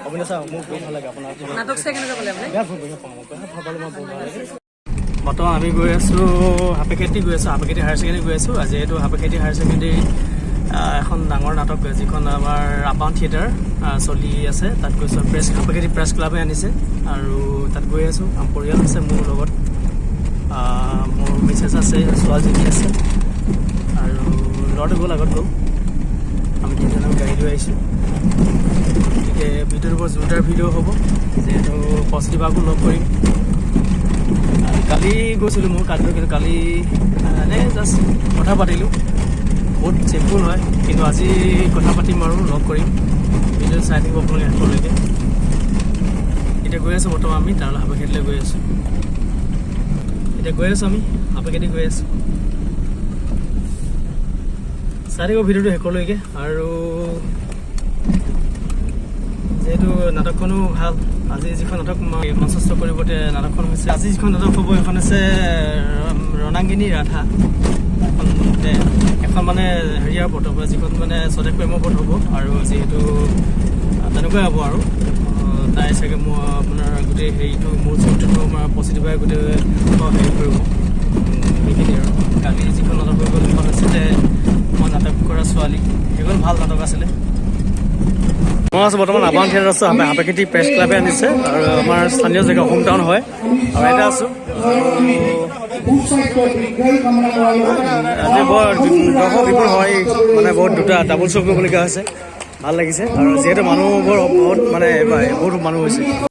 অভিনয় চাই মোক বহুত ভাল লাগে আপোনাৰ নাটক চাই কেনেকুৱা পালে আপুনি? বৰ্তমান আমি গৈ আছোঁ হাপেখেতি গৈ আছোঁ, হাপেখেতি হায়াৰ ছেকেণ্ডেৰী গৈ আছোঁ। আজি এইটো হাপেখেতি হায়াৰ ছেকেণ্ডেৰী এখন ডাঙৰ নাটক যিখন আমাৰ আপাউন থিয়েটাৰ চলি আছে, তাত গৈছোঁ। হাপেখেতি প্ৰেছ ক্লাবে আনিছে আৰু তাত গৈ আছোঁ। পৰিয়াল আছে মোৰ লগত, মোৰ মিছেছ আছে, ছোৱালীজনী আছে আৰু ল'ৰাটো গ'ল, আগত গ'ল। আমি তিনিজনক গাড়ী লৈ আহিছোঁ। গতিকে ভিডিঅ'টো বৰ জোৰদাৰ ভিডিঅ' হ'ব, যিহেতু পজিটিভাকো লগ কৰিম। কালি গৈছিলোঁ মোৰ কালিলৈ, কিন্তু কালি এনেই জাষ্ট কথা পাতিলোঁ, বহুত চিম্পুল হয়। কিন্তু আজি কথা পাতিম আৰু লগ কৰিম, ভিডিঅ' চাই থাকিব আপোনালোকে শেষলৈকে। এতিয়া গৈ আছোঁ বৰ্তমান আমি তাৰ হাপেখেতিলৈ গৈ আছোঁ। আমি হাপেখেতি গৈ আছোঁ, চাই থাকিব ভিডিঅ'টো শেষলৈকে। আৰু যিহেতু নাটকখনো ভাল, আজি যিখন নাটক মঞ্চস্থ কৰিব নাটকখন হৈছে, আজি যিখন নাটক হ'ব সেইখন হৈছে ৰণাংগিনী ৰাধা। এখন মানে হেৰিয়াৰ ওপৰত হ'ব, যিখন মানে স্বদেশ প্ৰেমৰ ওপৰত হ'ব। আৰু যিহেতু তেনেকুৱাই হ'ব আৰু তাই চাগে মই আপোনাৰ গোটেই হেৰিটো মোৰ চৰিত্ৰটো আমাৰ পজিটিভাই গোটেই হেৰি কৰিব সেইখিনি। আৰু কালি যিখন নাটক হৈ গ'ল সেইখন আছিলে মই নাটক কৰা ছোৱালী, সেইখন ভাল নাটক আছিলে। মই আছোঁ বৰ্তমান আপাউন থিয়েটাৰ আছোঁ, হাপেখেতি প্ৰেছ ক্লাবে আনিছে আৰু আমাৰ স্থানীয় জেগা হোম টাউন হয়। আৰু ইয়াতে আছোঁ। আজি বৰ দৰ্শক বিপুল হয়, মানে বহুত দুটা ডাবল শ্ব' কৰিবলগীয়া হৈছে, ভাল লাগিছে। আৰু যিহেতু মানুহবোৰ বহুত মানে বহুত মানুহ হৈছে।